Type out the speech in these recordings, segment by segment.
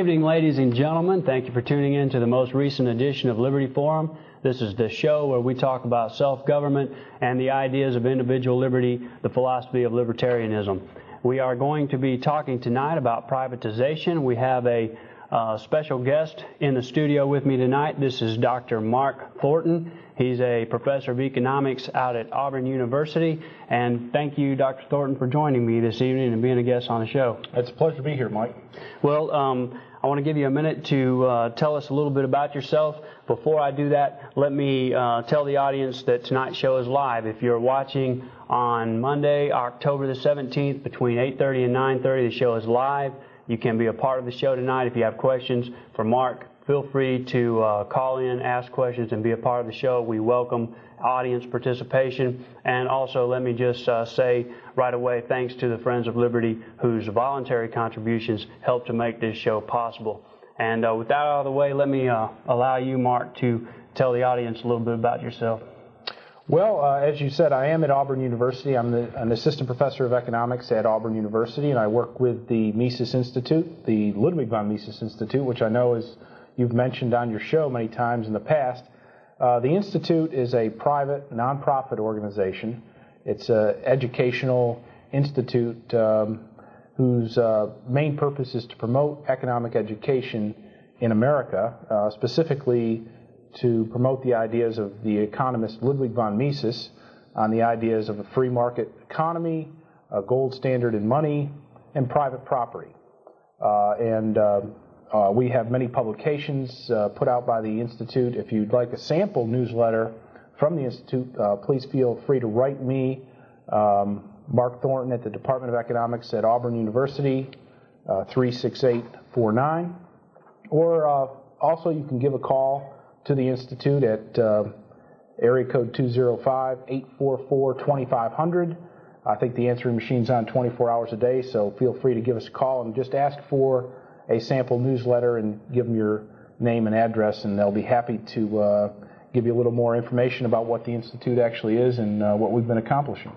evening, ladies and gentlemen. Thank you for tuning in to the most recent edition of Liberty Forum. This is the show where we talk about self-government and the ideas of individual liberty, the philosophy of libertarianism. We are going to be talking tonight about privatization. We have a special guest in the studio with me tonight. This is Dr. Mark Thornton. He's a professor of economics out at Auburn University. And thank you, Dr. Thornton, for joining me this evening and being a guest on the show. It's a pleasure to be here, Mike. Well, I want to give you a minute to tell us a little bit about yourself. Before I do that, let me tell the audience that tonight's show is live. If you're watching on Monday, October the 17th, between 8:30 and 9:30, the show is live. You can be a part of the show tonight. If you have questions for Mark, feel free to call in, ask questions, and be a part of the show. We welcome audience participation. And also, let me just say right away, thanks to the Friends of Liberty, whose voluntary contributions help to make this show possible. And with that out of the way, let me allow you, Mark, to tell the audience a little bit about yourself. Well, as you said, I am at Auburn University. I'm an assistant professor of economics at Auburn University, and I work with the Mises Institute, the Ludwig von Mises Institute, which I know is you've mentioned on your show many times in the past. The Institute is a private, nonprofit organization. It's an educational institute whose main purpose is to promote economic education in America, specifically to promote the ideas of the economist Ludwig von Mises on the ideas of a free market economy, a gold standard in money, and private property. We have many publications put out by the Institute. If you'd like a sample newsletter from the Institute, please feel free to write me, Mark Thornton at the Department of Economics at Auburn University, 36849. Or also you can give a call to the Institute at area code 205-844-2500. I think the answering machine's on 24 hours a day, so feel free to give us a call and just ask for a sample newsletter and give them your name and address, and they'll be happy to give you a little more information about what the Institute actually is and what we've been accomplishing.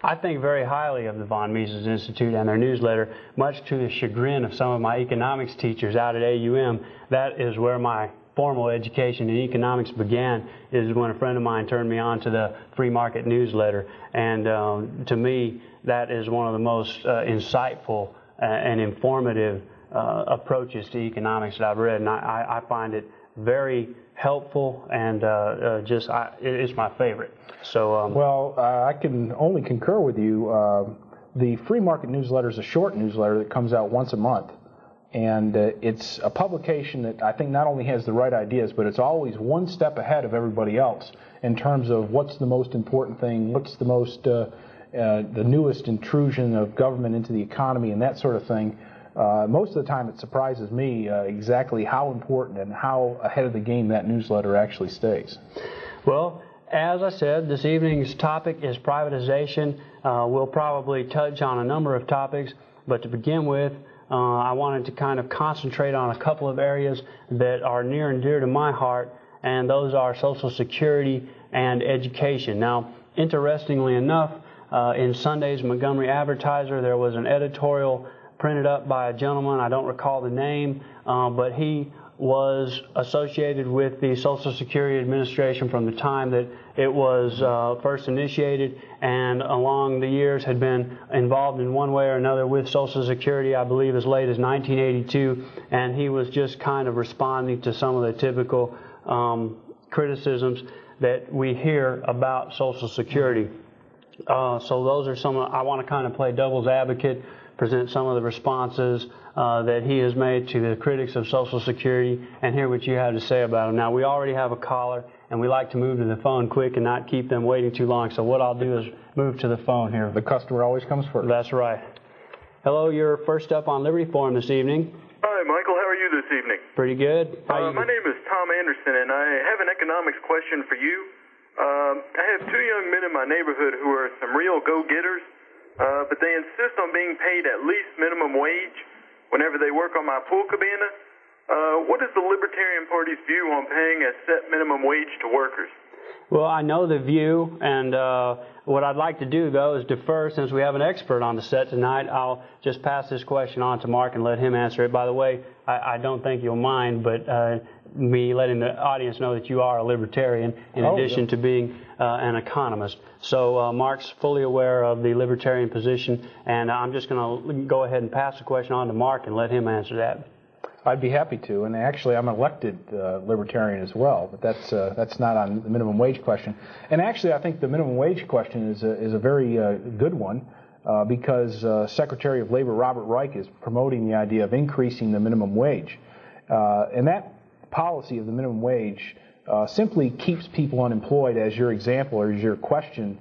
I think very highly of the Von Mises Institute and their newsletter, much to the chagrin of some of my economics teachers out at AUM. That is where my formal education in economics began, is when a friend of mine turned me on to the free market newsletter. And to me, that is one of the most insightful and informative approaches to economics that I've read. And I find it very helpful, and it's my favorite. So, well, I can only concur with you. The free market newsletter is a short newsletter that comes out once a month. And it's a publication that I think not only has the right ideas, but it's always one step ahead of everybody else in terms of what's the most important thing, what's the most, the newest intrusion of government into the economy and that sort of thing. Most of the time it surprises me exactly how important and how ahead of the game that newsletter actually stays. Well, as I said, this evening's topic is privatization. We'll probably touch on a number of topics, but to begin with, I wanted to kind of concentrate on a couple of areas that are near and dear to my heart, and those are Social Security and education. Now, interestingly enough, in Sunday's Montgomery Advertiser, there was an editorial printed up by a gentleman, I don't recall the name, but he was associated with the Social Security Administration from the time that it was first initiated, and along the years had been involved in one way or another with Social Security, I believe as late as 1982, and he was just kind of responding to some of the typical criticisms that we hear about Social Security. So those are some, I want to kind of play devil's advocate, present some of the responses that he has made to the critics of Social Security, and hear what you have to say about them. Now, we already have a caller, and we like to move to the phone quick and not keep them waiting too long, so what I'll do is move to the phone here. The customer always comes first. That's right. Hello, you're first up on Liberty Forum this evening. Hi, Michael. How are you this evening? Pretty good. My name is Tom Anderson, and I have an economics question for you. I have two young men in my neighborhood who are some real go-getters, but they insist on being paid at least minimum wage whenever they work on my pool cabana. What is the Libertarian Party's view on paying a set minimum wage to workers? Well, I know the view, and what I'd like to do, though, is defer. Since we have an expert on the set tonight, I'll just pass this question on to Mark and let him answer it. By the way, I don't think you'll mind, but me letting the audience know that you are a libertarian in addition to being an economist. So Mark's fully aware of the libertarian position, and I'm just going to go ahead and pass the question on to Mark and let him answer that. I'd be happy to, and actually I'm an elected libertarian as well, but that's not on the minimum wage question. And actually I think the minimum wage question is a very good one because Secretary of Labor Robert Reich is promoting the idea of increasing the minimum wage. And that policy of the minimum wage simply keeps people unemployed, as your example or as your question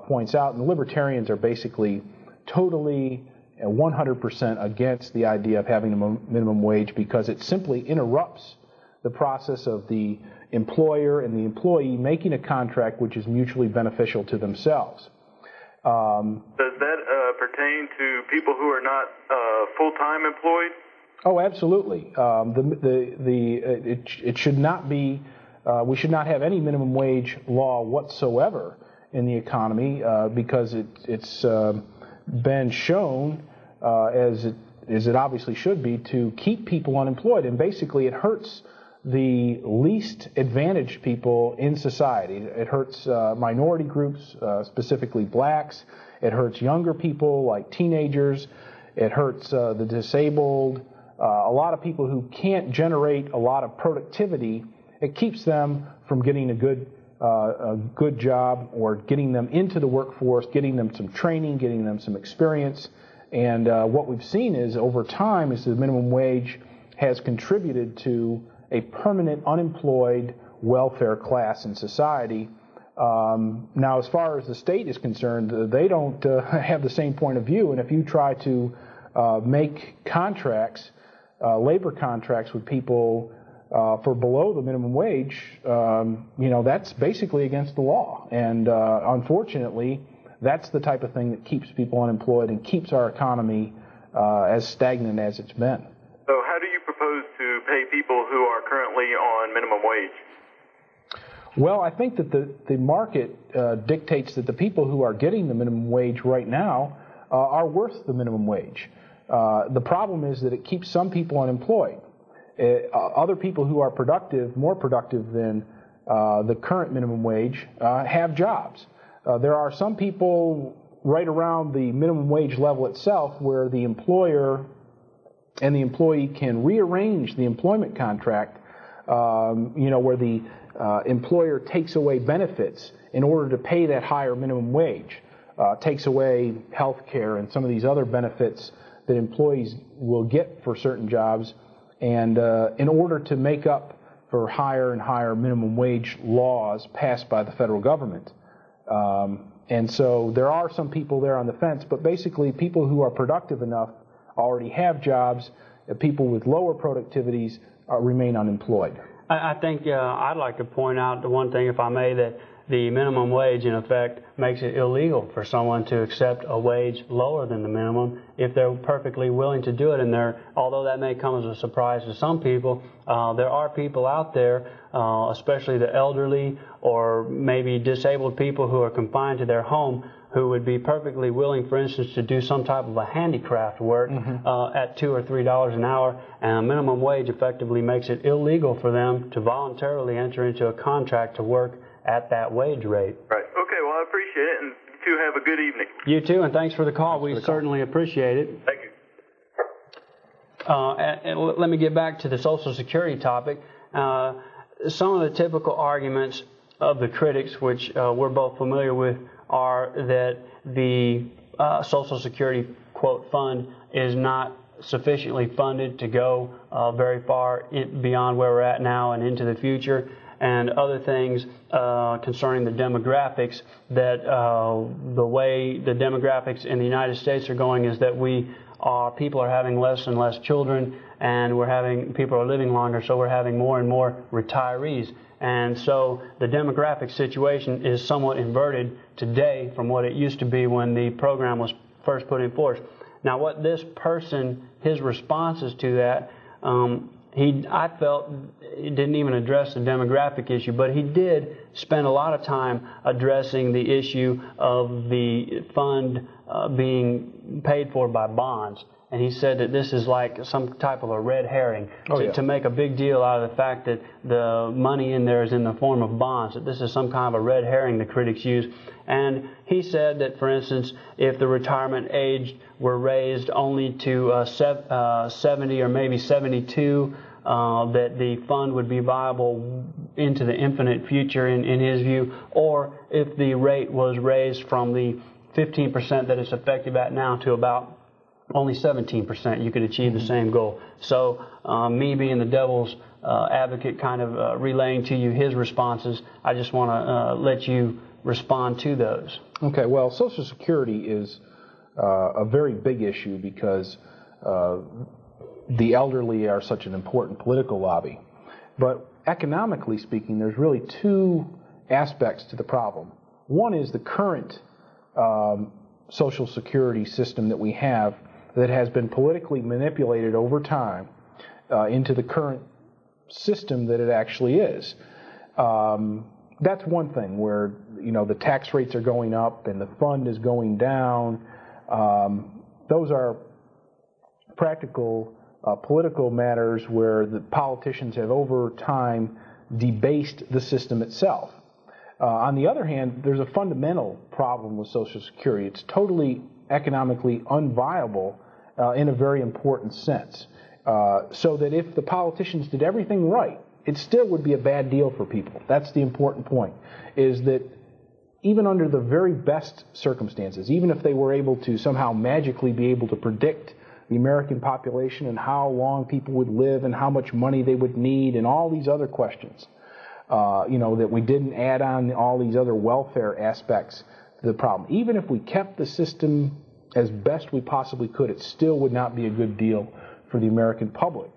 points out, and the libertarians are basically totally 100% against the idea of having a minimum wage because it simply interrupts the process of the employer and the employee making a contract which is mutually beneficial to themselves. Does that pertain to people who are not full-time employed? Oh, absolutely. It should not be. We should not have any minimum wage law whatsoever in the economy because it's been shown, as it obviously should be, to keep people unemployed, and basically it hurts the least advantaged people in society. It hurts minority groups, specifically blacks. It hurts younger people like teenagers. It hurts the disabled. A lot of people who can't generate a lot of productivity. It keeps them from getting a good job or getting them into the workforce, getting them some training, getting them some experience. And what we've seen is over time is the minimum wage has contributed to a permanent unemployed welfare class in society. Now, as far as the state is concerned, they don't have the same point of view. And if you try to make contracts, labor contracts with people for below the minimum wage, that's basically against the law. And unfortunately, that's the type of thing that keeps people unemployed and keeps our economy as stagnant as it's been. So how do you propose to pay people who are currently on minimum wage? Well, I think that the market dictates that the people who are getting the minimum wage right now are worth the minimum wage. The problem is that it keeps some people unemployed. Other people who are productive, more productive than the current minimum wage, have jobs. There are some people right around the minimum wage level itself where the employer and the employee can rearrange the employment contract, where the employer takes away benefits in order to pay that higher minimum wage, takes away health care and some of these other benefits that employees will get for certain jobs, and in order to make up for higher and higher minimum wage laws passed by the federal government. And so there are some people there on the fence, but basically people who are productive enough already have jobs. People with lower productivities remain unemployed. I think I'd like to point out the one thing, if I may, that the minimum wage, in effect, makes it illegal for someone to accept a wage lower than the minimum if they're perfectly willing to do it. And although that may come as a surprise to some people, there are people out there, especially the elderly or maybe disabled people who are confined to their home, who would be perfectly willing, for instance, to do some type of a handicraft work at $2 or $3 an hour, and a minimum wage effectively makes it illegal for them to voluntarily enter into a contract to work at that wage rate. Right. Okay, well, I appreciate it, and you have a good evening. You too, and thanks for the call. We certainly appreciate it. Thank you. And let me get back to the Social Security topic. Some of the typical arguments of the critics, which we're both familiar with, are that the Social Security, quote, fund is not sufficiently funded to go very far beyond where we're at now and into the future, and other things concerning the demographics, that the way the demographics in the United States are going is that people are having less and less children, and people are living longer, so we're having more and more retirees. And so the demographic situation is somewhat inverted today from what it used to be when the program was first put in force. Now, what this person, his responses to that, I felt he didn't even address the demographic issue, but he did spend a lot of time addressing the issue of the fund being paid for by bonds. And he said that this is like some type of a red herring to make a big deal out of the fact that the money in there is in the form of bonds, that this is some kind of a red herring the critics use. And he said that, for instance, if the retirement age were raised only to 70 or maybe 72, that the fund would be viable into the infinite future in his view, or if the rate was raised from the 15% that it's effective at now to about only 17%, you could achieve the same goal. So me being the devil's advocate, kind of relaying to you his responses, I just want to let you respond to those. Okay, well, Social Security is a very big issue because the elderly are such an important political lobby. But economically speaking, there's really two aspects to the problem. One is the current Social Security system that we have that has been politically manipulated over time into the current system that it actually is. That's one thing where, the tax rates are going up and the fund is going down. Those are practical political matters where the politicians have over time debased the system itself. On the other hand, there's a fundamental problem with Social Security. It's totally economically unviable in a very important sense. So that if the politicians did everything right, it still would be a bad deal for people. That's the important point, is that even under the very best circumstances, even if they were able to somehow magically be able to predict the American population and how long people would live and how much money they would need and all these other questions, that we didn't add on all these other welfare aspects to the problem. Even if we kept the system as best we possibly could, it still would not be a good deal for the American public.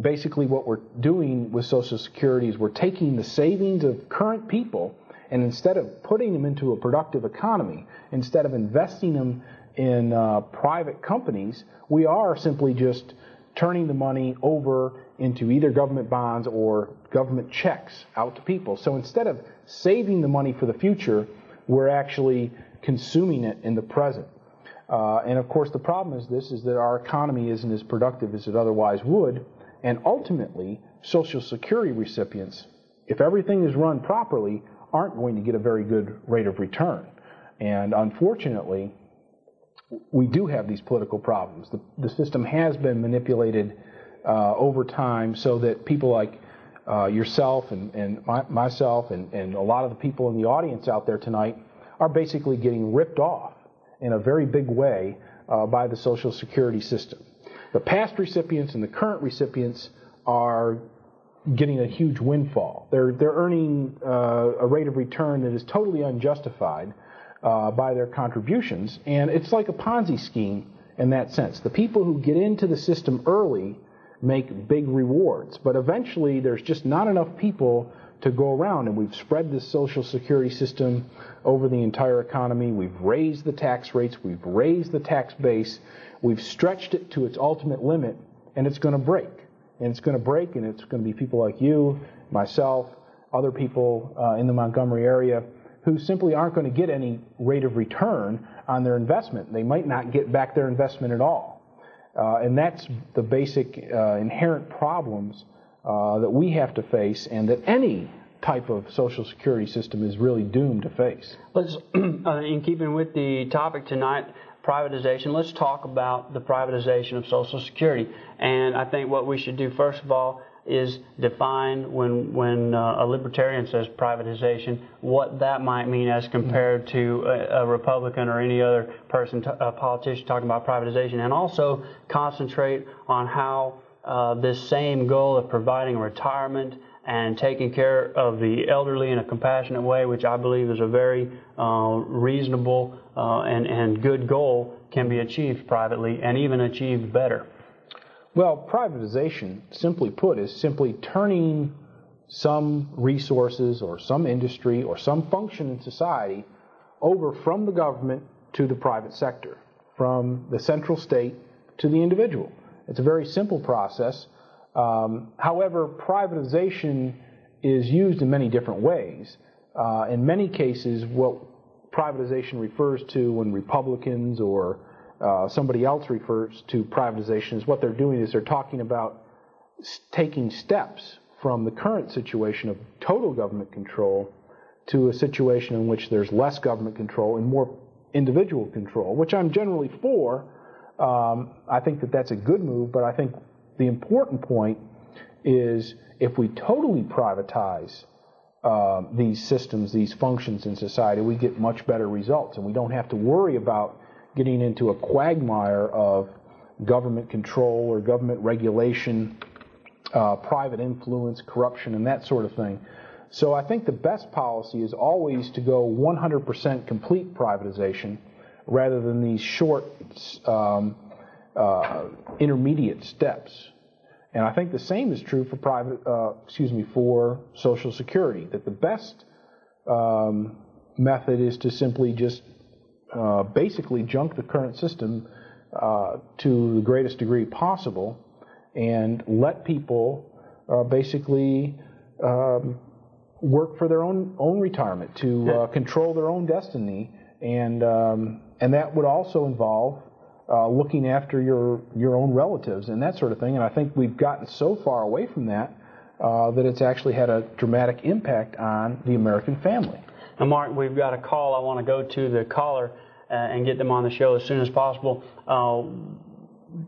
Basically, what we're doing with Social Security is we're taking the savings of current people, and instead of putting them into a productive economy, instead of investing them in private companies, we are simply just turning the money over into either government bonds or government checks out to people. So instead of saving the money for the future, we're actually consuming it in the present. And of course, the problem is that our economy isn't as productive as it otherwise would, and ultimately, Social Security recipients, if everything is run properly, aren't going to get a very good rate of return. And unfortunately, we do have these political problems. The system has been manipulated over time so that people like yourself and myself and a lot of the people in the audience out there tonight are basically getting ripped off in a very big way by the Social Security system. The past recipients and the current recipients are getting a huge windfall. They're earning a rate of return that is totally unjustified by their contributions, and it's like a Ponzi scheme in that sense. The people who get into the system early make big rewards, but eventually there's just not enough people to go around, and we've spread this Social Security system over the entire economy. We've raised the tax rates, we've raised the tax base, we've stretched it to its ultimate limit, and it's going to break. And it's going to break, and it's going to be people like you, myself, other people in the Montgomery area who simply aren't going to get any rate of return on their investment. They might not get back their investment at all. And that's the basic inherent problems that we have to face, and that any type of Social Security system is really doomed to face. Let's, in keeping with the topic tonight, privatization, let's talk about the privatization of Social Security. And I think what we should do, first of all, is define when a libertarian says privatization, what that might mean as compared to a Republican or any other person, a politician talking about privatization, and also concentrate on how this same goal of providing retirement and taking care of the elderly in a compassionate way, which I believe is a very reasonable and good goal, can be achieved privately and even achieved better. Well, privatization, simply put, is simply turning some resources or some industry or some function in society over from the government to the private sector, from the central state to the individual. It's a very simple process, However, privatization is used in many different ways. In many cases, what privatization refers to when Republicans or somebody else refers to privatization is what they're doing is they're talking about taking steps from the current situation of total government control to a situation in which there's less government control and more individual control, which I'm generally for. I think that that's a good move, but I think the important point is if we totally privatize these systems, these functions in society, we get much better results, and we don't have to worry about getting into a quagmire of government control or government regulation, private influence, corruption, and that sort of thing. So I think the best policy is always to go 100% complete privatization rather than these short intermediate steps. And I think the same is true for for Social Security, that the best method is to simply just basically junk the current system to the greatest degree possible and let people basically work for their own retirement, to control their own destiny, and that would also involve looking after your own relatives and that sort of thing. And I think we've gotten so far away from that that it's actually had a dramatic impact on the American family. Now, Mark, we've got a call. I want to go to the caller and get them on the show as soon as possible.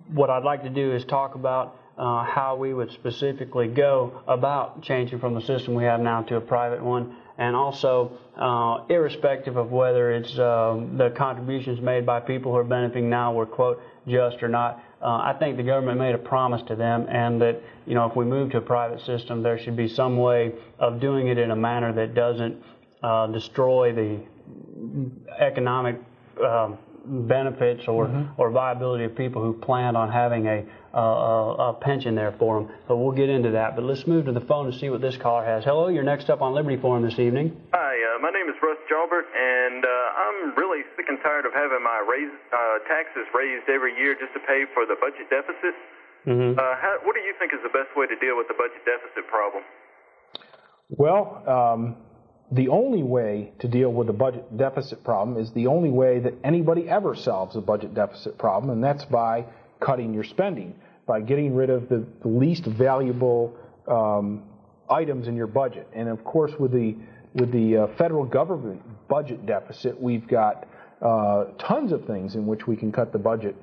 What I'd like to do is talk about how we would specifically go about changing from the system we have now to a private one, and also irrespective of whether it's the contributions made by people who are benefiting now were, quote, just or not. I think the government made a promise to them, and that, you know, if we move to a private system, there should be some way of doing it in a manner that doesn't destroy the economic benefits or viability of people who planned on having a pension there for them. But we'll get into that. But let's move to the phone and see what this caller has. Hello, you're next up on Liberty Forum this evening. Hi, my name is Russ Jalbert, and I'm really sick and tired of having my taxes raised every year just to pay for the budget deficit. What do you think is the best way to deal with the budget deficit problem? Well, the only way to deal with the budget deficit problem is the only way that anybody ever solves a budget deficit problem, and that's by cutting your spending, by getting rid of the least valuable items in your budget. And of course, with the federal government budget deficit, we've got tons of things in which we can cut the budget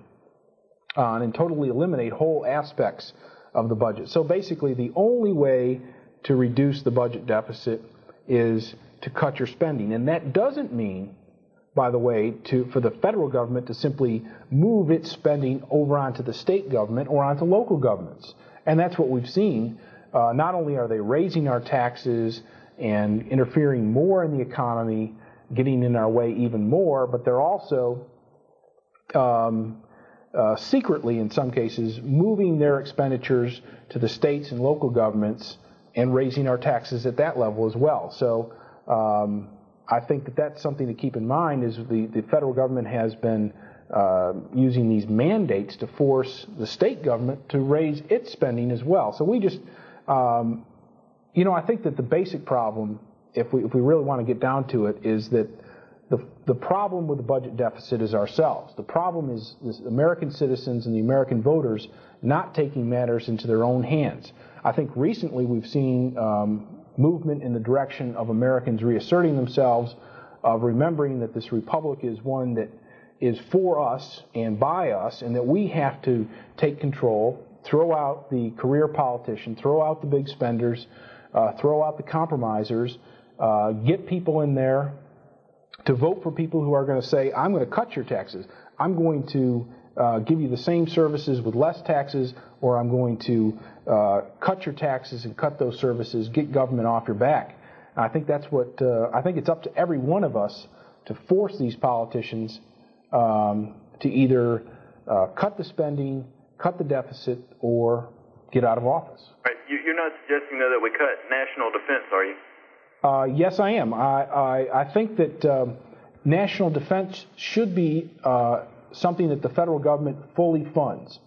on and totally eliminate whole aspects of the budget. So basically, the only way to reduce the budget deficit is to cut your spending. And that doesn't mean, by the way, for the federal government to simply move its spending over onto the state government or onto local governments. And that's what we've seen. Not only are they raising our taxes and interfering more in the economy, getting in our way even more, but they're also secretly, in some cases, moving their expenditures to the states and local governments and raising our taxes at that level as well. So I think that that's something to keep in mind, is the federal government has been using these mandates to force the state government to raise its spending as well. So we just, I think that the basic problem, if we really want to get down to it, is that the problem with the budget deficit is ourselves. The problem is the American citizens and the American voters not taking matters into their own hands. I think recently we've seen movement in the direction of Americans reasserting themselves, of remembering that this republic is one that is for us and by us, and that we have to take control, throw out the career politician, throw out the big spenders, throw out the compromisers, get people in there to vote for people who are going to say, I'm going to cut your taxes. I'm going to give you the same services with less taxes, or I'm going to cut your taxes and cut those services, get government off your back. And I think that's what I think it's up to every one of us to force these politicians to either cut the spending, cut the deficit, or get out of office. Right. You're not suggesting, though, that we cut national defense, are you? Yes, I am. I think that national defense should be something that the federal government fully funds.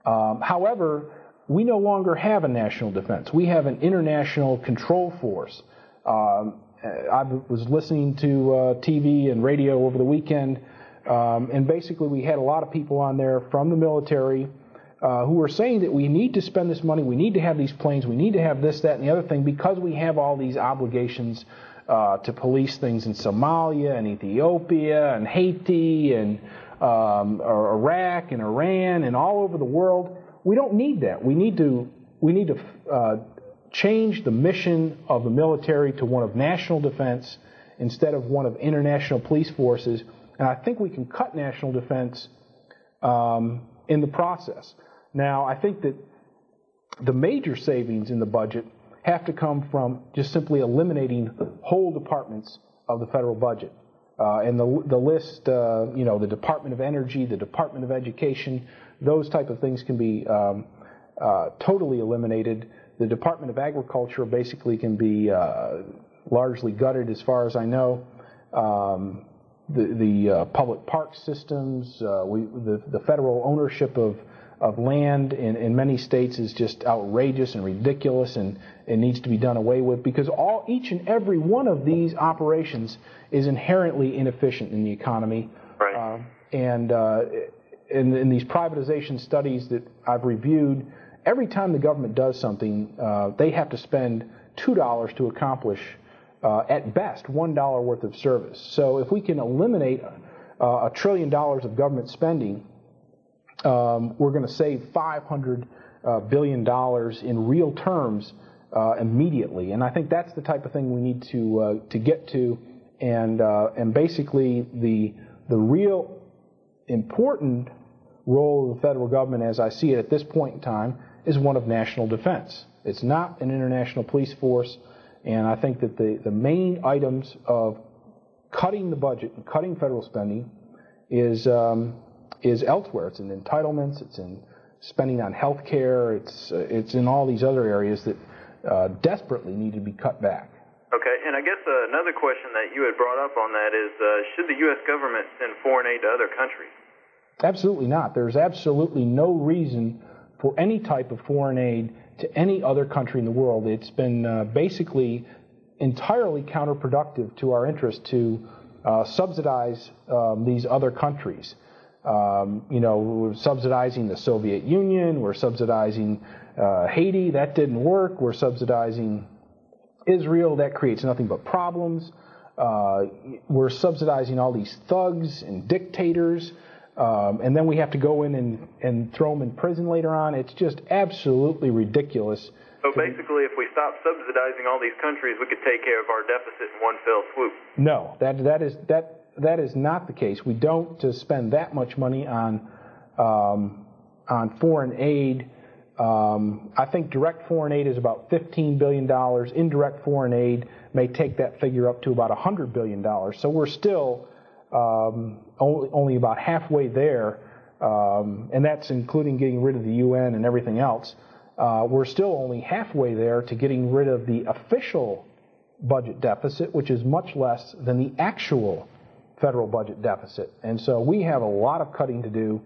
However, we no longer have a national defense. We have an international control force. I was listening to TV and radio over the weekend, and basically we had a lot of people on there from the military who were saying that we need to spend this money, we need to have these planes, we need to have this, that, and the other thing because we have all these obligations to police things in Somalia and Ethiopia and Haiti and Iraq and Iran and all over the world. We don't need that. We need to change the mission of the military to one of national defense instead of one of international police forces. And I think we can cut national defense in the process. Now, I think that the major savings in the budget have to come from just simply eliminating whole departments of the federal budget. And the list, the Department of Energy, the Department of Education, those type of things can be totally eliminated. The Department of Agriculture basically can be largely gutted as far as I know. The public park systems, the federal ownership of land in many states is just outrageous and ridiculous, and it needs to be done away with because each and every one of these operations is inherently inefficient in the economy. Right. And in these privatization studies that I've reviewed, every time the government does something, they have to spend $2 to accomplish, at best, $1 worth of service. So if we can eliminate $1 trillion of government spending, we're going to save $500 billion in real terms immediately. And I think that's the type of thing we need to get to. And basically the real important role of the federal government, as I see it at this point in time, is one of national defense. It's not an international police force. And I think that the main items of cutting the budget and cutting federal spending is elsewhere. It's in entitlements. It's in spending on health care. It's in all these other areas that desperately need to be cut back. Okay, and I guess another question that you had brought up on that is, should the U.S. government send foreign aid to other countries? Absolutely not. There's absolutely no reason for any type of foreign aid to any other country in the world. It's been basically entirely counterproductive to our interest to subsidize these other countries. We're subsidizing the Soviet Union, we're subsidizing Haiti, that didn't work, we're subsidizing Israel, that creates nothing but problems. We're subsidizing all these thugs and dictators, and then we have to go in and throw them in prison later on. It's just absolutely ridiculous. So basically, if we stop subsidizing all these countries, we could take care of our deficit in one fell swoop. No, that is not the case. We don't spend that much money on foreign aid. I think direct foreign aid is about $15 billion. Indirect foreign aid may take that figure up to about $100 billion. So we're still only about halfway there, and that's including getting rid of the UN and everything else. We're still only halfway there to getting rid of the official budget deficit, which is much less than the actual federal budget deficit. And so we have a lot of cutting to do.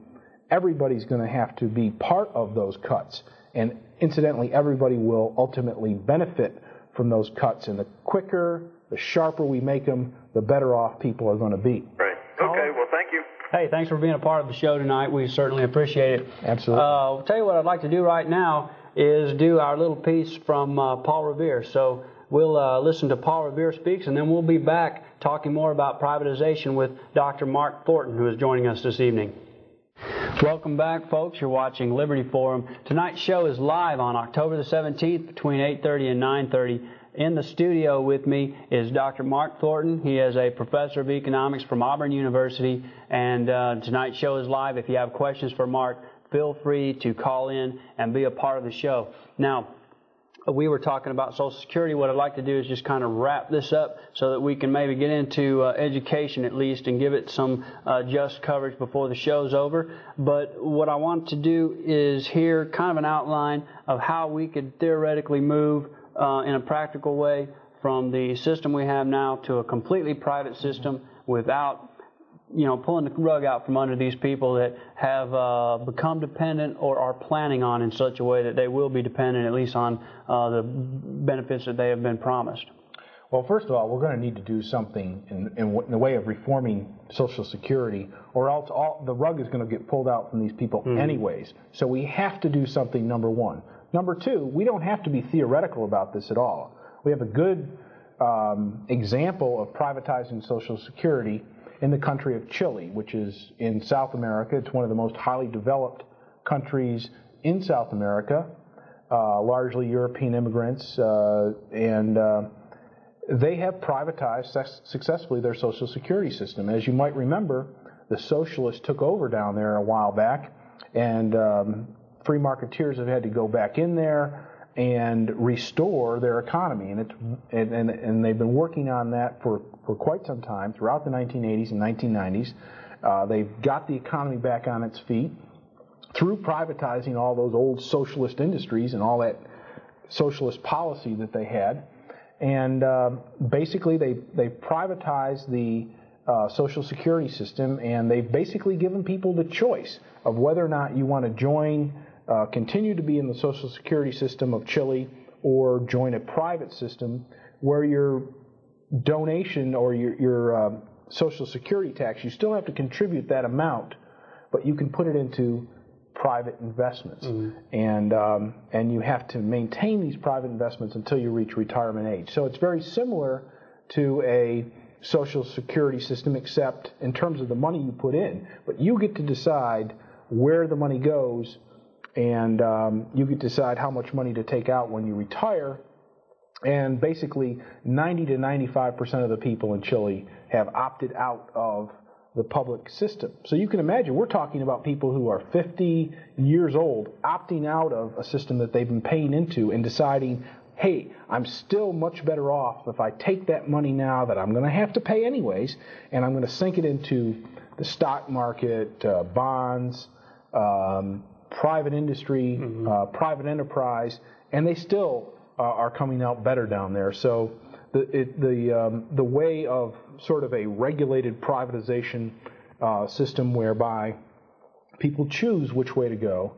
Everybody's going to have to be part of those cuts. And incidentally, everybody will ultimately benefit from those cuts. And the quicker, the sharper we make them, the better off people are going to be. Right. Okay, well, thank you. Hey, thanks for being a part of the show tonight. We certainly appreciate it. Absolutely. I'll tell you what I'd like to do right now is do our little piece from Paul Revere. So we'll listen to Paul Revere speaks, and then we'll be back talking more about privatization with Dr. Mark Thornton, who is joining us this evening. Welcome back, folks. You're watching Liberty Forum. Tonight's show is live on October the 17th between 8:30 and 9:30. In the studio with me is Dr. Mark Thornton. He is a professor of economics from Auburn University, and tonight's show is live. If you have questions for Mark, feel free to call in and be a part of the show. Now, we were talking about Social Security. What I'd like to do is just kind of wrap this up so that we can maybe get into education at least and give it some just coverage before the show's over. But what I want to do is hear kind of an outline of how we could theoretically move in a practical way from the system we have now to a completely private system without pulling the rug out from under these people that have become dependent or are planning on in such a way that they will be dependent at least on the benefits that they have been promised? Well, first of all, we're going to need to do something in the way of reforming Social Security, or else the rug is going to get pulled out from these people anyways. So we have to do something, number one. Number two, we don't have to be theoretical about this at all. We have a good example of privatizing Social Security in the country of Chile, which is in South America. It's one of the most highly developed countries in South America, largely European immigrants, and they have privatized successfully their Social Security system. As you might remember, the socialists took over down there a while back, and free marketeers have had to go back in there and restore their economy. And they've been working on that for quite some time, throughout the 1980s and 1990s. They've got the economy back on its feet through privatizing all those old socialist industries and all that socialist policy that they had. And basically, they privatized the Social Security system, and they've basically given people the choice of whether or not you want to continue to be in the Social Security system of Chile, or join a private system where your donation or your Social Security tax, you still have to contribute that amount, but you can put it into private investments, and you have to maintain these private investments until you reach retirement age. So it's very similar to a Social Security system, except in terms of the money you put in, but you get to decide where the money goes, and you get to decide how much money to take out when you retire. And basically 90 to 95% of the people in Chile have opted out of the public system. So you can imagine, we're talking about people who are 50 years old opting out of a system that they've been paying into and deciding, hey, I'm still much better off if I take that money now that I'm going to have to pay anyways, and I'm going to sink it into the stock market, bonds, private industry, private enterprise, and they still are coming out better down there. So the way of sort of a regulated privatization system whereby people choose which way to go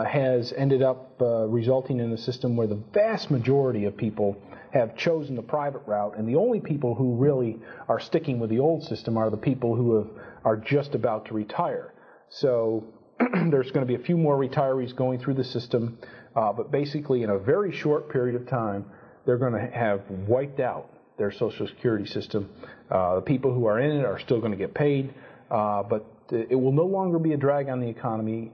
has ended up resulting in a system where the vast majority of people have chosen the private route, and the only people who really are sticking with the old system are the people who are just about to retire. So there's going to be a few more retirees going through the system, but basically in a very short period of time, they're going to have wiped out their Social Security system. The people who are in it are still going to get paid, but it will no longer be a drag on the economy.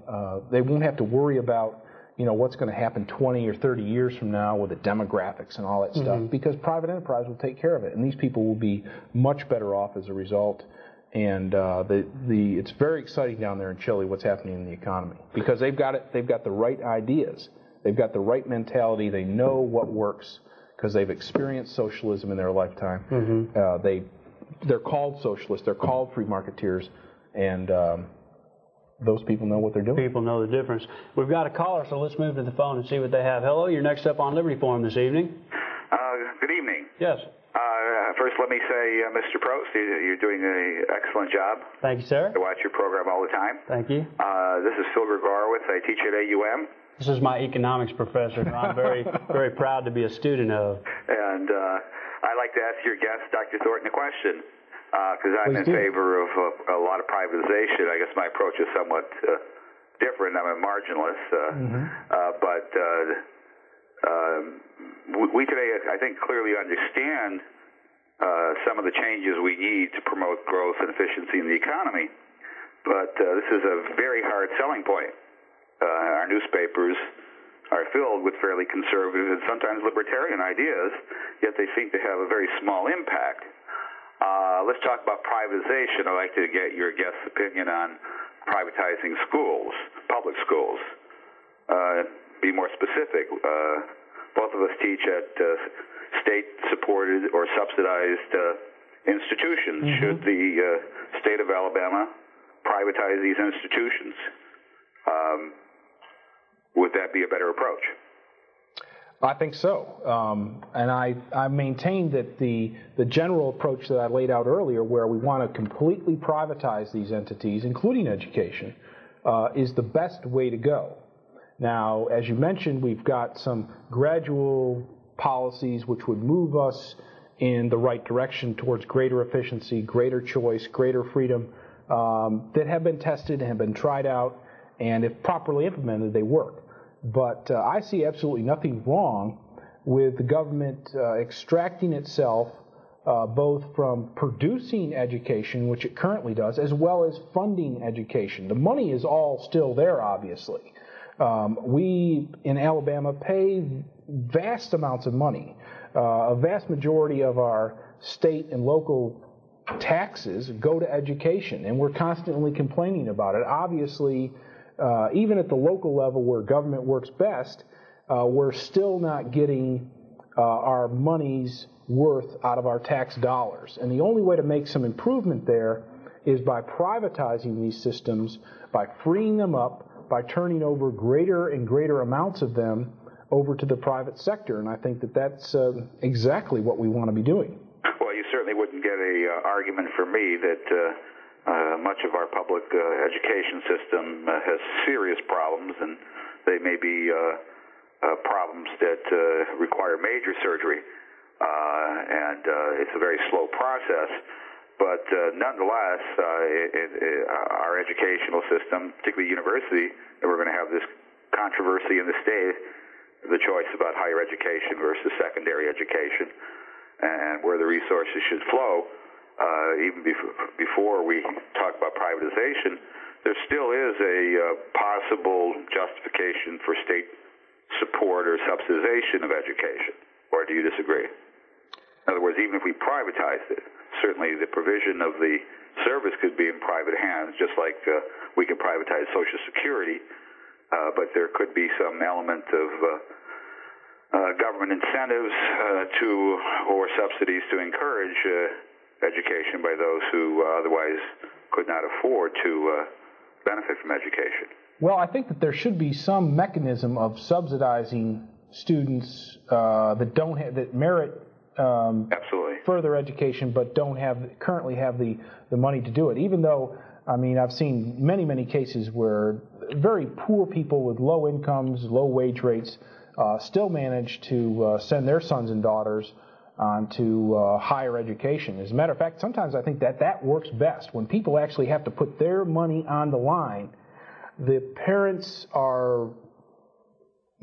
They won't have to worry about what's going to happen 20 or 30 years from now with the demographics and all that stuff, because private enterprise will take care of it, and these people will be much better off as a result. And it's very exciting down there in Chile what's happening in the economy, because they've got the right ideas, they've got the right mentality, they know what works because they've experienced socialism in their lifetime. They're called socialists, they're called free marketeers, and those people know what they're doing. People know the difference. We've got a caller, so let's move to the phone and see what they have. Hello, you're next up on Liberty Forum this evening. Good evening. Yes. First, let me say, Mr. Probst, you're doing an excellent job. Thank you, sir. I watch your program all the time. Thank you. This is Phil Gregarowitz. I teach at AUM. This is my economics professor, who I'm very, very proud to be a student of. And I'd like to ask your guest, Dr. Thornton, a question, because I'm in favor of a lot of privatization. I guess my approach is somewhat different. I'm a marginalist. But we today, I think, clearly understand some of the changes we need to promote growth and efficiency in the economy. But this is a very hard selling point. Our newspapers are filled with fairly conservative and sometimes libertarian ideas, yet they seem to have a very small impact. Let's talk about privatization. I'd like to get your guest's opinion on privatizing schools, public schools. Be more specific. Both of us teach at state-supported or subsidized institutions. Should the state of Alabama privatize these institutions? Would that be a better approach? I think so, and I maintain that the general approach that I laid out earlier, where we want to completely privatize these entities, including education, is the best way to go. Now, as you mentioned, we've got some gradual policies which would move us in the right direction towards greater efficiency, greater choice, greater freedom, that have been tested and have been tried out, and if properly implemented, they work. But I see absolutely nothing wrong with the government extracting itself both from producing education, which it currently does, as well as funding education. The money is all still there, obviously. We in Alabama pay vast amounts of money. A vast majority of our state and local taxes go to education, and we're constantly complaining about it. Obviously, even at the local level where government works best, we're still not getting our money's worth out of our tax dollars. And the only way to make some improvement there is by privatizing these systems, by freeing them up, by turning over greater and greater amounts of them over to the private sector. And I think that that's exactly what we want to be doing. Well, you certainly wouldn't get a argument from me that much of our public education system has serious problems, and they may be problems that require major surgery, and it's a very slow process. But nonetheless, our educational system, particularly university, and we're going to have this controversy in the state, the choice about higher education versus secondary education, and where the resources should flow. Even before we talk about privatization, there still is a possible justification for state support or subsidization of education. Or do you disagree? In other words, even if we privatized it, certainly the provision of the service could be in private hands, just like we can privatize Social Security, but there could be some element of government incentives or subsidies to encourage education by those who otherwise could not afford to benefit from education. Well, I think that there should be some mechanism of subsidizing students that merit absolutely further education, but don't currently have the money to do it. Even though, I mean, I've seen many cases where very poor people with low incomes, low wage rates, still manage to send their sons and daughters onto higher education. As a matter of fact, sometimes I think that works best. When people actually have to put their money on the line, the parents are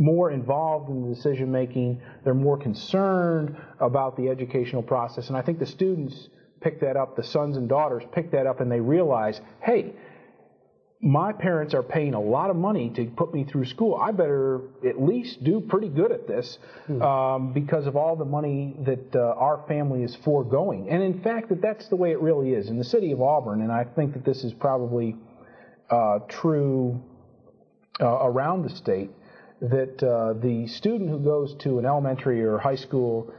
more involved in the decision making, they're more concerned about the educational process, and I think the students pick that up, the sons and daughters pick that up, and they realize, hey, my parents are paying a lot of money to put me through school. I better at least do pretty good at this because of all the money that our family is foregoing. And in fact, that's the way it really is. In the city of Auburn, and I think that this is probably true around the state, that the student who goes to an elementary or high school,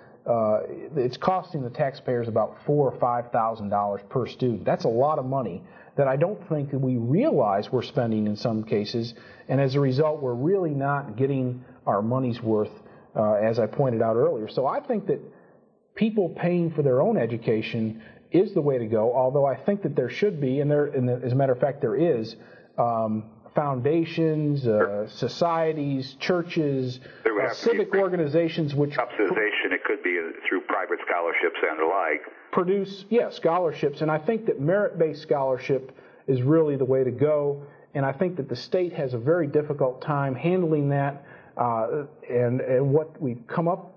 it's costing the taxpayers about $4,000 or $5,000 per student. That's a lot of money that I don't think that we realize we're spending in some cases, and as a result, we're really not getting our money's worth, as I pointed out earlier. So I think that people paying for their own education is the way to go, although I think that there should be, and as a matter of fact there is, foundations, societies, churches, civic organizations which subsidization. It could be through private scholarships and the like. Produce, scholarships, and I think that merit-based scholarship is really the way to go. And I think that the state has a very difficult time handling that. And what we've come up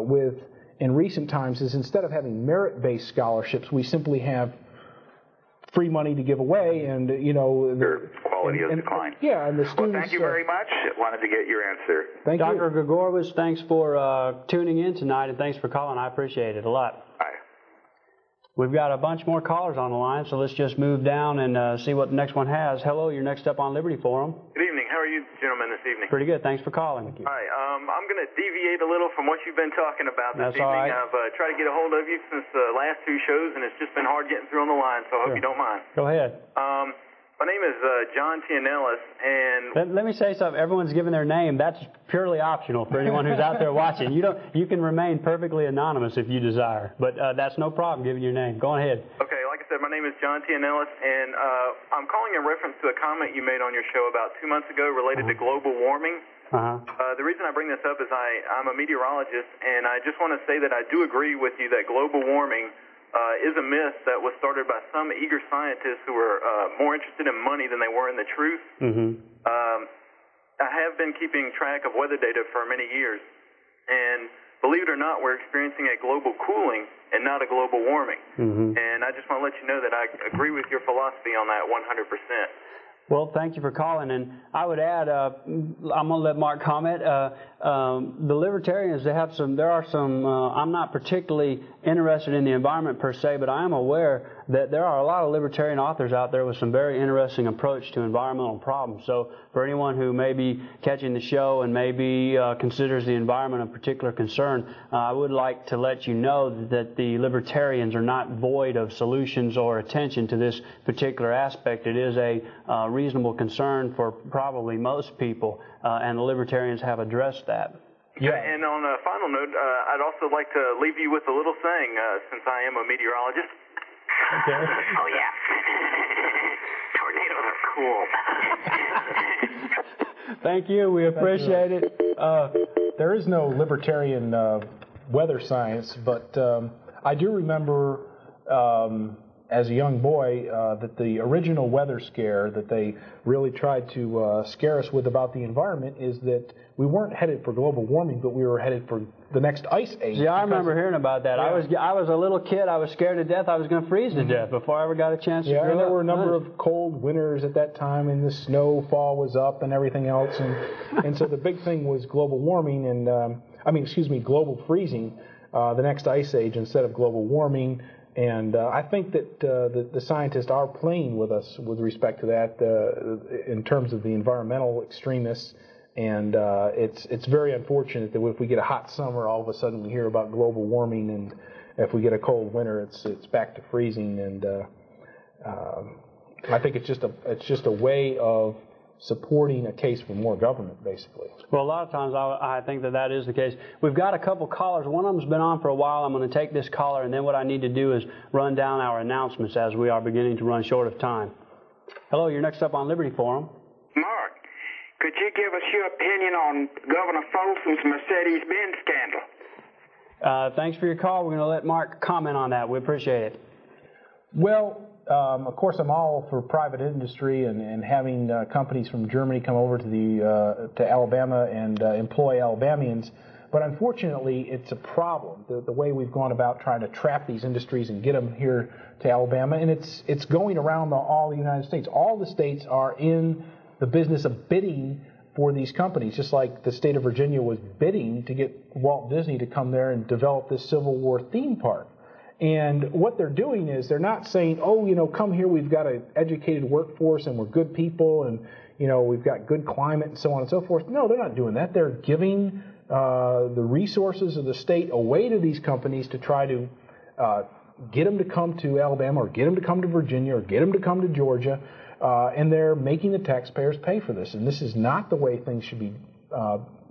with in recent times is instead of having merit-based scholarships, we simply have free money to give away, and their quality has declined. Yeah, and the students. Well, thank you very much. Wanted to get your answer. Thank you, Dr. Gregorowicz. Thanks for tuning in tonight, and thanks for calling. I appreciate it a lot. Bye. We've got a bunch more callers on the line, so let's just move down and see what the next one has. Hello, you're next up on Liberty Forum. Good evening. How are you gentlemen this evening? Pretty good. Thanks for calling. Thank you. Hi. I'm going to deviate a little from what you've been talking about this That's evening. all right. I've tried to get a hold of you since the last two shows, and it's just been hard getting through on the line, so I hope you don't mind. Go ahead. My name is John Tianellis, and let me say something. Everyone's giving their name. That's purely optional for anyone who's out there watching. You can remain perfectly anonymous if you desire, but that's no problem giving your name. Go ahead. Okay, like I said, my name is John Tianellis, and I'm calling in reference to a comment you made on your show about 2 months ago related to global warming. The reason I bring this up is I'm a meteorologist, and I just want to say that I do agree with you that global warming is a myth that was started by some eager scientists who were more interested in money than they were in the truth. I have been keeping track of weather data for many years, and believe it or not, we're experiencing a global cooling and not a global warming. And I just want to let you know that I agree with your philosophy on that 100%. Well, thank you for calling, and I would add, I'm going to let Mark comment. The libertarians, there are some. I'm not particularly interested in the environment per se, but I am aware that there are a lot of libertarian authors out there with some very interesting approach to environmental problems. So, for anyone who may be catching the show and maybe considers the environment a particular concern, I would like to let you know that the libertarians are not void of solutions or attention to this particular aspect. It is a reasonable concern for probably most people, and the libertarians have addressed that. Yeah, and on a final note, I'd also like to leave you with a little saying, since I am a meteorologist. Okay. Oh, yeah. Tornadoes are cool. Thank you. We appreciate it. There is no libertarian weather science, but I do remember as a young boy that the original weather scare that they really tried to scare us with about the environment is that we weren't headed for global warming, but we were headed for the next ice age. Yeah, I remember hearing about that. Yeah. I was a little kid. I was scared to death. I was going to freeze to death before I ever got a chance to grow up. And there were a number of cold winters at that time, and the snowfall was up and everything else, and so the big thing was global warming and global freezing, the next ice age instead of global warming. And I think that the scientists are playing with us with respect to that in terms of the environmental extremists. And it's very unfortunate that if we get a hot summer, all of a sudden we hear about global warming, and if we get a cold winter, it's back to freezing. And I think it's just a way of supporting a case for more government, basically. Well, a lot of times I think that is the case. We've got a couple callers. One of them's been on for a while. I'm going to take this caller, and then what I need to do is run down our announcements as we are beginning to run short of time. Hello, you're next up on Liberty Forum. Mark, could you give us your opinion on Governor Folsom's Mercedes-Benz scandal? Thanks for your call. We're going to let Mark comment on that. We appreciate it. Well, of course, I'm all for private industry and having companies from Germany come over to Alabama and employ Alabamians. But unfortunately, it's a problem, the way we've gone about trying to trap these industries and get them here to Alabama. And it's going around all the United States. All the states are in the business of bidding for these companies, just like the state of Virginia was bidding to get Walt Disney to come there and develop this Civil War theme park. And what they're doing is they're not saying, come here, we've got an educated workforce and we're good people and, we've got good climate and so on and so forth. No, they're not doing that. They're giving the resources of the state away to these companies to try to get them to come to Alabama or get them to come to Virginia or get them to come to Georgia. And they're making the taxpayers pay for this. And this is not the way things should be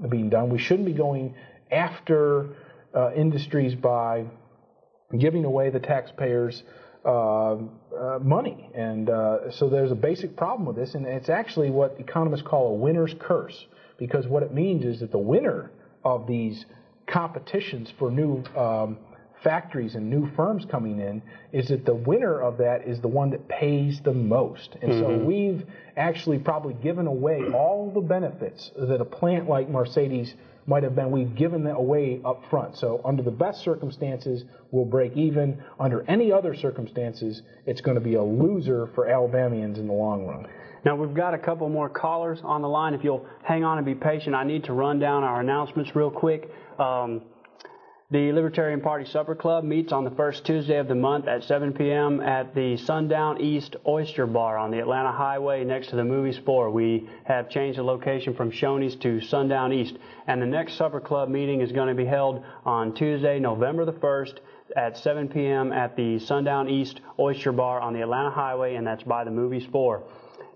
being done. We shouldn't be going after industries by giving away the taxpayers' money. And so there's a basic problem with this, and it's actually what economists call a winner's curse, because what it means is that the winner of these competitions for new factories and new firms coming in is that the winner of that is the one that pays the most. And so we've actually probably given away all the benefits that a plant like Mercedes might have been. We've given that away up front. So under the best circumstances, we'll break even. Under any other circumstances, it's going to be a loser for Alabamians in the long run. Now, we've got a couple more callers on the line. If you'll hang on and be patient, I need to run down our announcements real quick. The Libertarian Party Supper Club meets on the first Tuesday of the month at 7 p.m. at the Sundown East Oyster Bar on the Atlanta Highway next to the Movie Spore. We have changed the location from Shoney's to Sundown East. And the next Supper Club meeting is going to be held on Tuesday, November the 1st at 7 p.m. at the Sundown East Oyster Bar on the Atlanta Highway, and that's by the Movie Spore.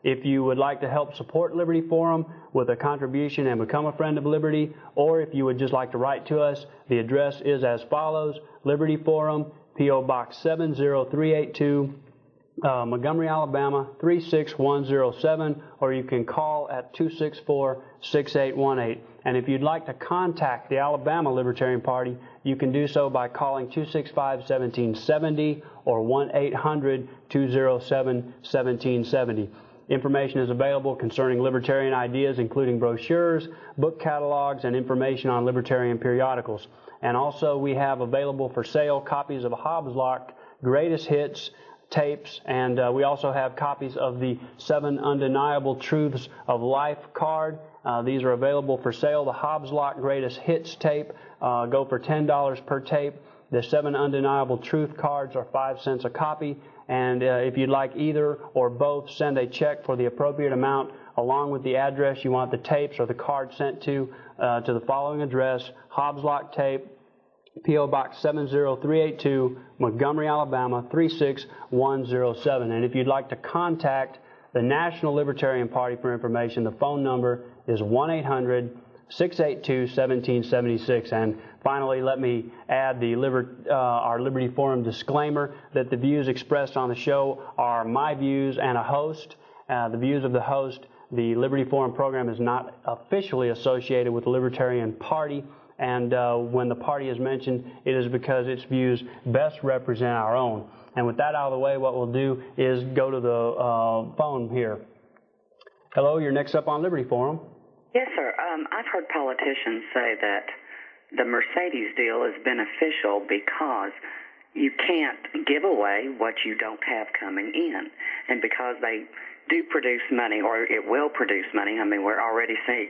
If you would like to help support Liberty Forum with a contribution and become a friend of Liberty, or if you would just like to write to us, the address is as follows: Liberty Forum, P.O. Box 70382, Montgomery, Alabama 36107, or you can call at 264-6818. And if you'd like to contact the Alabama Libertarian Party, you can do so by calling 265-1770 or 1-800-207-1770. Information is available concerning libertarian ideas, including brochures, book catalogs, and information on libertarian periodicals. And also we have available for sale copies of Hobbs Lock Greatest Hits tapes, and we also have copies of the 7 Undeniable Truths of Life card. These are available for sale. The Hobbs Lock Greatest Hits tape go for $10 per tape. The 7 Undeniable Truth cards are 5 cents a copy. And if you'd like either or both, send a check for the appropriate amount along with the address you want the tapes or the card sent to the following address: Hobbs Lock Tape, P.O. Box 70382, Montgomery, Alabama 36107. And if you'd like to contact the National Libertarian Party for information, the phone number is 1-800-682-1776. And finally, let me add our Liberty Forum disclaimer that the views expressed on the show are my views and a host. The views of the host. The Liberty Forum program is not officially associated with the Libertarian Party, and when the party is mentioned, it is because its views best represent our own. And with that out of the way, what we'll do is go to the phone here. Hello, you're next up on Liberty Forum. Yes, sir. I've heard politicians say that the Mercedes deal is beneficial because you can't give away what you don't have coming in. And because they do produce money, or it will produce money, I mean, we're already seeing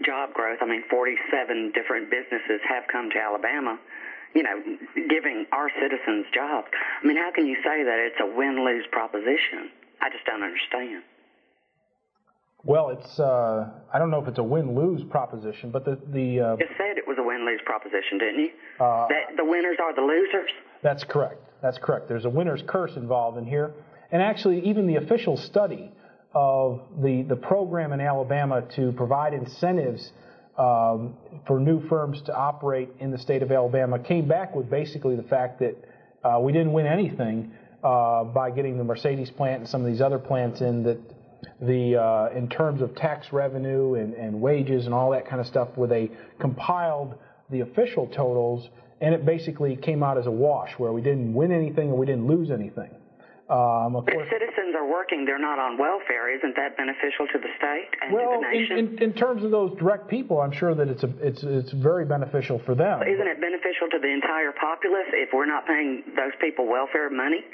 job growth. I mean, 47 different businesses have come to Alabama, you know, giving our citizens jobs. I mean, how can you say that it's a win-lose proposition? I just don't understand. Well, it's I don't know if it's a win-lose proposition, but you just said it was a win-lose proposition, didn't you? That the winners are the losers? That's correct. That's correct. There's a winner's curse involved in here. And actually, even the official study of the program in Alabama to provide incentives for new firms to operate in the state of Alabama came back with basically the fact that we didn't win anything by getting the Mercedes plant and some of these other plants in, that in terms of tax revenue and wages and all that kind of stuff, where they compiled the official totals, and it basically came out as a wash, where we didn't win anything and we didn't lose anything. Of course, citizens are working; they're not on welfare. Isn't that beneficial to the state and to the nation? In terms of those direct people, I'm sure that it's very beneficial for them. Isn't it beneficial to the entire populace if we're not paying those people welfare money?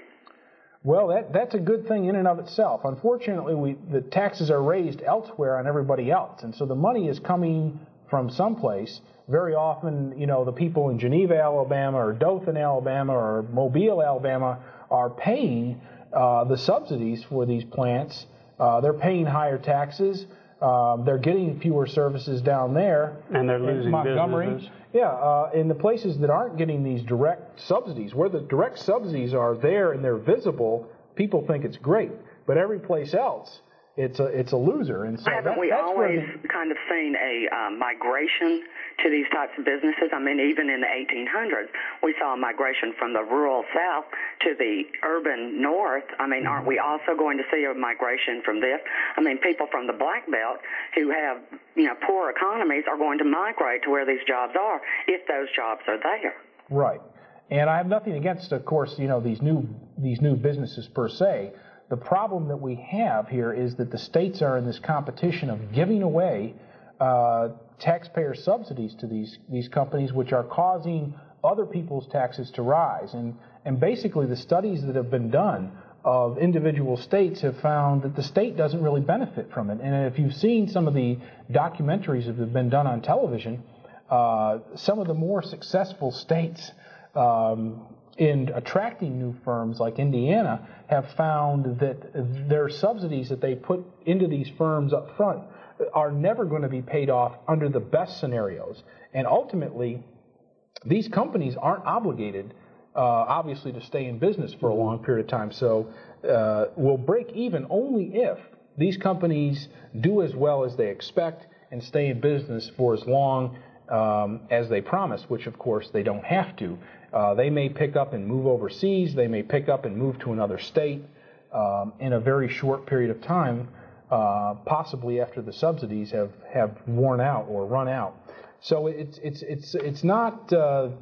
Well, that's a good thing in and of itself. Unfortunately, the taxes are raised elsewhere on everybody else, and so the money is coming from someplace. Very often, you know, the people in Geneva, Alabama, or Dothan, Alabama, or Mobile, Alabama, are paying the subsidies for these plants. They're paying higher taxes. They're getting fewer services down there. And they're losing Montgomery. businesses. Yeah, in the places that aren't getting these direct subsidies, where the direct subsidies are there and they're visible, people think it's great. But every place else, it's a loser. And so haven't we always kind of seen a migration to these types of businesses? I mean, even in the 1800s, we saw a migration from the rural south to the urban north. I mean, aren't we also going to see a migration from this? I mean, people from the Black Belt who have, you know, poor economies are going to migrate to where these jobs are if those jobs are there. Right. And I have nothing against, of course, you know, these new businesses per se. The problem that we have here is that the states are in this competition of giving away taxpayer subsidies to these companies, which are causing other people's taxes to rise. And basically the studies that have been done of individual states have found that the state doesn't really benefit from it. And if you've seen some of the documentaries that have been done on television, some of the more successful states in attracting new firms like Indiana have found that their subsidies that they put into these firms up front are never going to be paid off under the best scenarios. And ultimately, these companies aren't obligated, obviously, to stay in business for a long period of time. So will break even only if these companies do as well as they expect and stay in business for as long as they promise, which of course they don't have to. They may pick up and move overseas. They may pick up and move to another state in a very short period of time, possibly after the subsidies have worn out or run out. So it's not the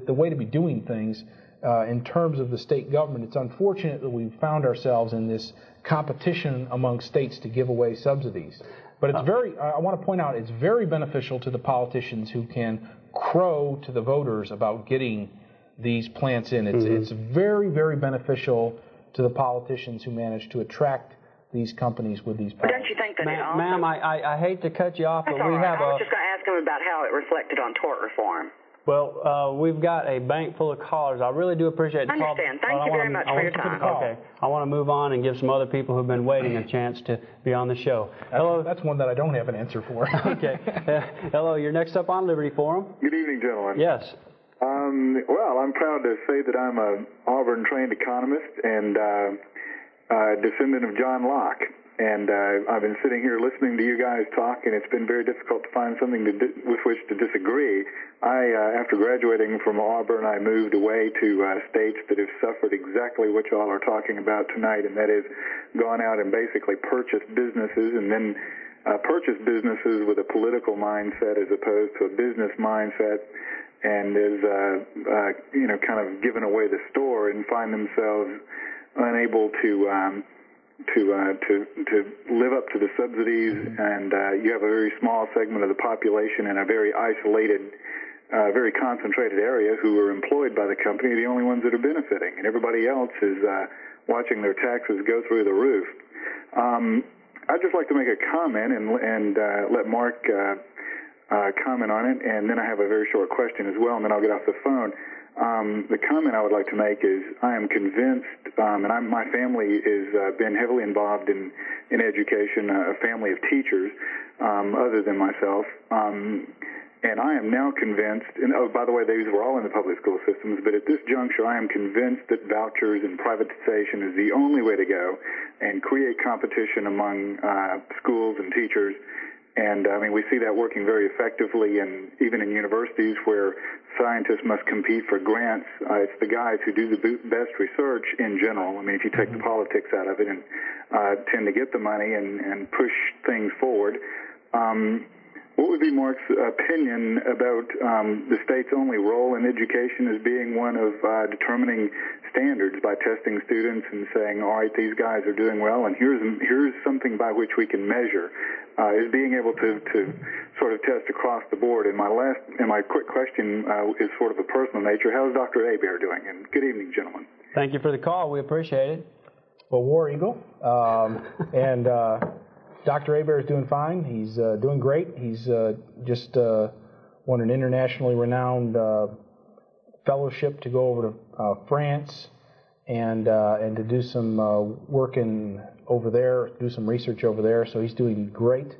way to be doing things in terms of the state government. It's unfortunate that we've found ourselves in this competition among states to give away subsidies. But it's I want to point out, it's very beneficial to the politicians who can crow to the voters about getting these plants in. It's very, very beneficial to the politicians who manage to attract these companies with these products. But don't you think that Ma'am, I hate to cut you off, but we have I was just going to ask him about how it reflected on tort reform. Well, we've got a bank full of callers. I really do appreciate the call. I understand. Thank you very much for your time. Okay. I want to move on and give some other people who've been waiting a chance to be on the show. Hello. That's one that I don't have an answer for. Okay. Hello. You're next up on Liberty Forum. Good evening, gentlemen. Yes. Well, I'm proud to say that I'm an Auburn-trained economist and a descendant of John Locke. And I've been sitting here listening to you guys talk, and it's been very difficult to find something with which to disagree. After graduating from Auburn, I moved away to states that have suffered exactly what y'all are talking about tonight, and that is gone out and basically purchased businesses, and then purchased businesses with a political mindset as opposed to a business mindset, and is kind of given away the store and find themselves unable to live up to the subsidies, and you have a very small segment of the population in a very isolated, very concentrated area who are employed by the company, the only ones that are benefiting, and everybody else is watching their taxes go through the roof. I'd just like to make a comment and let Mark comment on it, and then I have a very short question as well, and then I'll get off the phone. The comment I would like to make is I am convinced, and my family has been heavily involved in education, a family of teachers, other than myself, and I am now convinced, and oh, by the way, these were all in the public school systems, but at this juncture I am convinced that vouchers and privatization is the only way to go and create competition among schools and teachers. And, I mean, we see that working very effectively, and even in universities where scientists must compete for grants, it's the guys who do the best research in general. I mean, if you take the politics out of it and tend to get the money and push things forward. What would be Mark's opinion about the state's only role in education as being one of determining standards by testing students and saying, all right, these guys are doing well, and here's something by which we can measure, is being able to sort of test across the board. And my quick question is sort of a personal nature. How's Dr. Hebert doing? And good evening, gentlemen. Thank you for the call. We appreciate it. Well, War Eagle, and Dr. Hebert is doing fine. He's doing great. He's just won an internationally renowned fellowship to go over to France and to do some work over there, do some research over there. So he's doing great.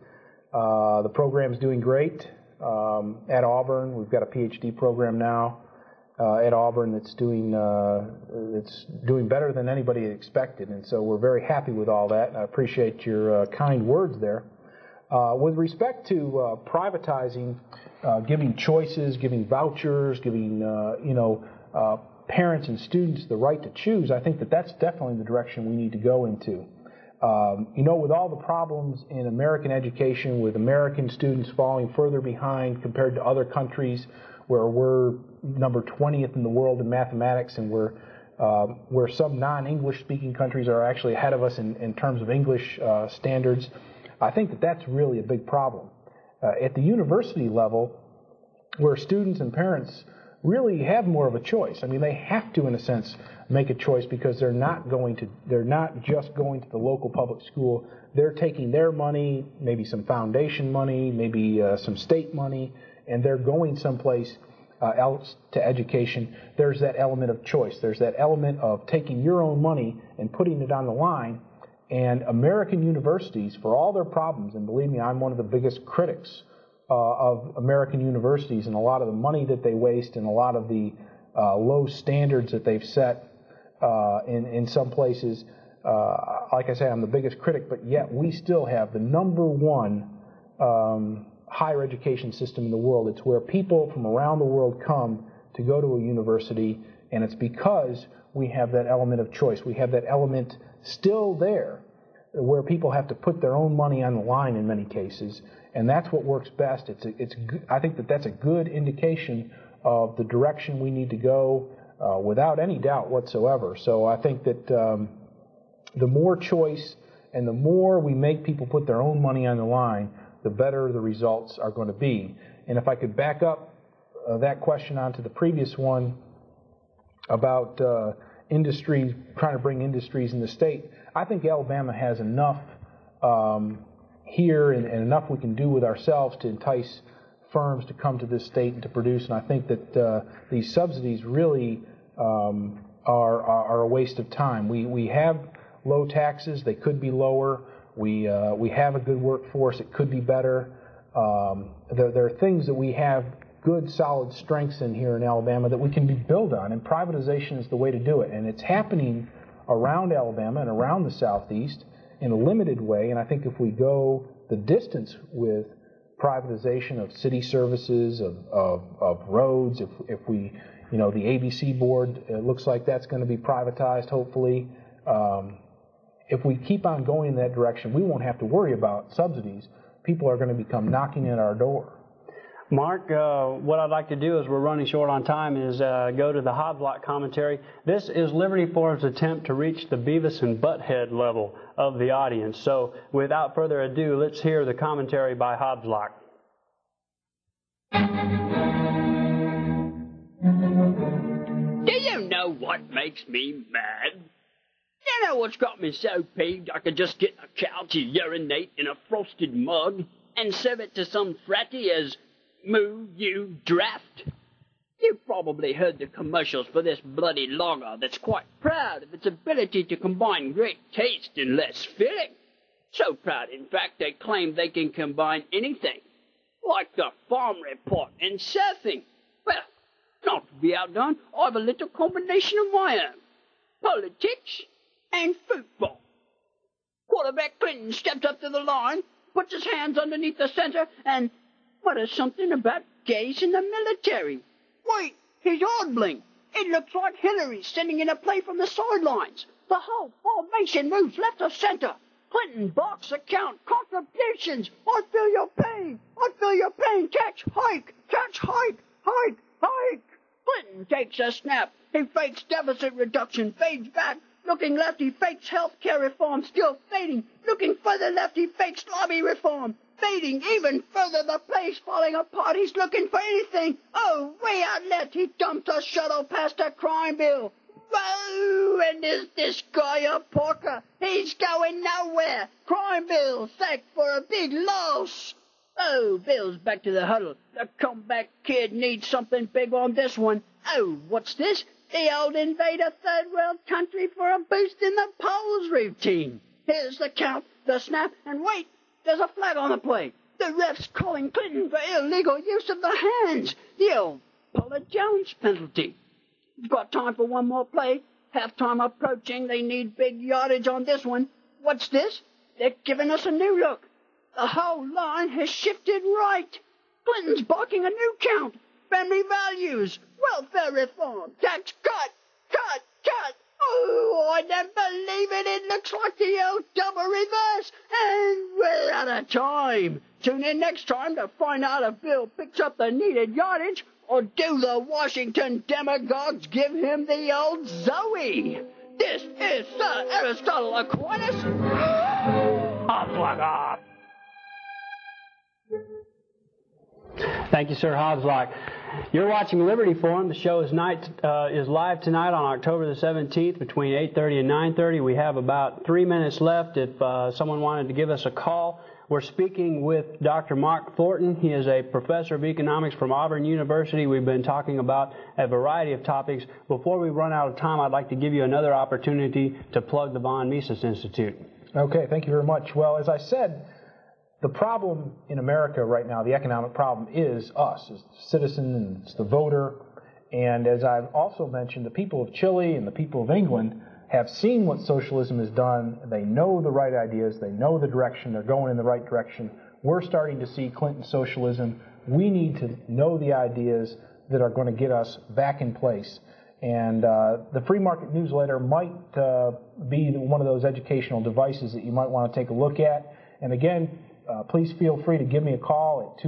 The program's doing great at Auburn. We've got a PhD program now at Auburn that's doing better than anybody expected, and so we're very happy with all that. And I appreciate your kind words there. With respect to privatizing, giving choices, giving vouchers, giving parents and students the right to choose, I think that's definitely the direction we need to go into. With all the problems in American education, with American students falling further behind compared to other countries where we're number 20th in the world in mathematics, and where some non-English speaking countries are actually ahead of us in terms of English standards, I think that's really a big problem. At the university level, where students and parents really have more of a choice. I mean, they have to, in a sense, make a choice because they're not just going to the local public school. They're taking their money, maybe some foundation money, maybe some state money, and they're going someplace else to education. There's that element of choice. There's that element of taking your own money and putting it on the line. And American universities, for all their problems, and believe me, I'm one of the biggest critics of American universities and a lot of the money that they waste and a lot of the low standards that they've set in some places. like I say, I'm the biggest critic, but yet we still have the #1 higher education system in the world. It's where people from around the world come to go to a university, and it's because we have that element of choice. We have that element still there where people have to put their own money on the line in many cases, and that's what works best. I think that's a good indication of the direction we need to go without any doubt whatsoever. So I think that the more choice and the more we make people put their own money on the line, the better the results are going to be. And if I could back up that question onto the previous one about industry, trying to bring industries in the state, I think Alabama has enough here and enough we can do with ourselves to entice firms to come to this state and to produce. And I think that these subsidies really are a waste of time. We have low taxes; they could be lower. We have a good workforce; it could be better. There are things that we have good, solid strengths in here in Alabama that we can build on, and privatization is the way to do it. And it's happening around Alabama and around the Southeast in a limited way. And I think if we go the distance with privatization of city services, of roads, if we, the ABC board, it looks like that's going to be privatized, hopefully. If we keep on going in that direction, we won't have to worry about subsidies. People are going to become knocking at our door. Mark, what I'd like to do, as we're running short on time, is go to the Hobbs-Lock commentary. This is Liberty Forum's attempt to reach the Beavis and Butthead level of the audience. So, without further ado, let's hear the commentary by Hobbs-Lock. Do you know what makes me mad? You know what's got me so peeved I could just get a cow to urinate in a frosted mug and serve it to some fratty as Moo You Draft? You've probably heard the commercials for this bloody lager that's quite proud of its ability to combine great taste and less filling. So proud, in fact, they claim they can combine anything, like the farm report and surfing. Well, not to be outdone, I've a little combination of my own. Politics and football. Quarterback Clinton steps up to the line, puts his hands underneath the center, and mutters something about gays in the military. Wait, he's oddling. It looks like Hillary sending in a play from the sidelines. The whole formation moves left of center. Clinton box account, contributions. I feel your pain. I feel your pain. Catch, hike, hike, hike, hike. Clinton takes a snap. He fakes deficit reduction, fades back. Looking left, he fakes health care reform, still fading. Looking further left, he fakes lobby reform, fading. Even further, the play's falling apart. He's looking for anything. Oh, way out left, he dumps a shuttle past a crime bill. Whoa, and is this guy a porker? He's going nowhere. Crime bill, sacked for a big loss. Oh, Bill's back to the huddle. The comeback kid needs something big on this one. Oh, what's this? The old invader third world country for a boost in the polls routine. Here's the count, the snap, and wait, there's a flag on the play. The ref's calling Clinton for illegal use of the hands. The old Paula Jones penalty. We've got time for one more play. Halftime approaching. They need big yardage on this one. What's this? They're giving us a new look. The whole line has shifted right. Clinton's barking a new count. Family values, welfare reform, tax cut. Oh, I don't believe it. It looks like the old double reverse. And we're out of time. Tune in next time to find out if Bill picks up the needed yardage, or do the Washington demagogues give him the old Zoe? This is Sir Aristotle Aquinas. Hobbs-Lock. Thank you, Sir Hobbs-Lock. You're watching Liberty Forum. The show is live tonight on October the 17th between 8:30 and 9:30. We have about 3 minutes left if someone wanted to give us a call. We're speaking with Dr. Mark Thornton. He is a professor of economics from Auburn University. We've been talking about a variety of topics. Before we run out of time, I'd like to give you another opportunity to plug the Von Mises Institute. Okay, thank you very much. Well, as I said, the problem in America right now, the economic problem, is us, as the citizen, and it's the voter. And as I've also mentioned, the people of Chile and the people of England have seen what socialism has done. They know the right ideas. They know the direction. They're going in the right direction. We're starting to see Clinton socialism. We need to know the ideas that are going to get us back in place. And the free market newsletter might be one of those educational devices that you might want to take a look at. And again, please feel free to give me a call at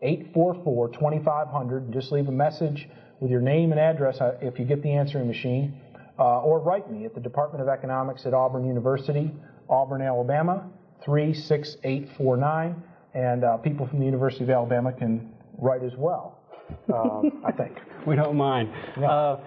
205-844-2500 and just leave a message with your name and address if you get the answering machine. Or write me at the Department of Economics at Auburn University, Auburn, Alabama, 36849. And people from the University of Alabama can write as well, I think. We don't mind. Yeah.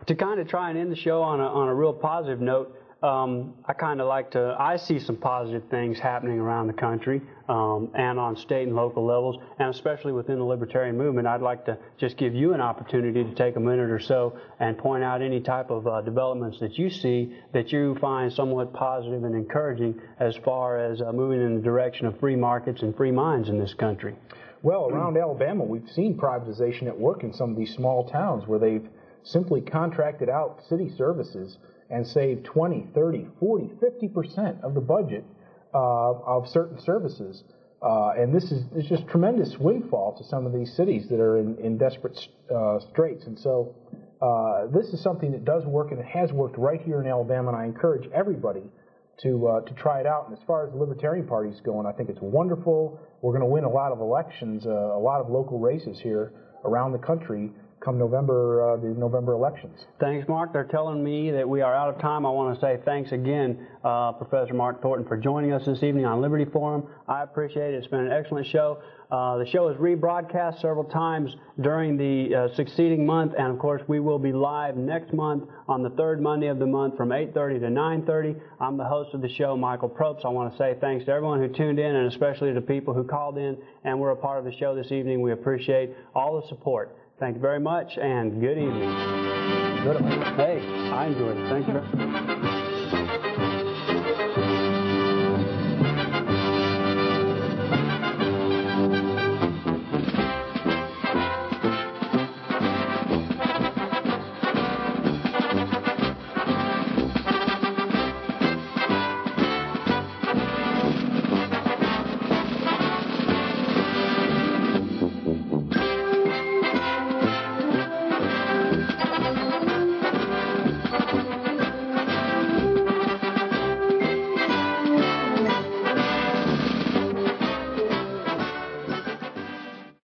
To kind of try and end the show on a real positive note, I see some positive things happening around the country and on state and local levels, and especially within the libertarian movement. I'd like to just give you an opportunity to take a minute or so and point out any type of developments that you see that you find somewhat positive and encouraging as far as moving in the direction of free markets and free minds in this country. Well, around Alabama, we've seen privatization at work in some of these small towns where they've simply contracted out city services and save 20, 30, 40, 50% of the budget of certain services. And this is just tremendous windfall to some of these cities that are in desperate straits. And so this is something that does work, and it has worked right here in Alabama, and I encourage everybody to try it out. And as far as the Libertarian Party is going, I think it's wonderful. We're going to win a lot of elections, a lot of local races here around the country come November, the November elections. Thanks, Mark. They're telling me that we are out of time. I want to say thanks again, Professor Mark Thornton, for joining us this evening on Liberty Forum. I appreciate it. It's been an excellent show. The show is rebroadcast several times during the succeeding month, and of course we will be live next month on the third Monday of the month from 8:30 to 9:30. I'm the host of the show, Michael Probst. I want to say thanks to everyone who tuned in, and especially to people who called in and were a part of the show this evening. We appreciate all the support. Thank you very much, and good evening. Good. Hey, I enjoyed it. Thank you very much.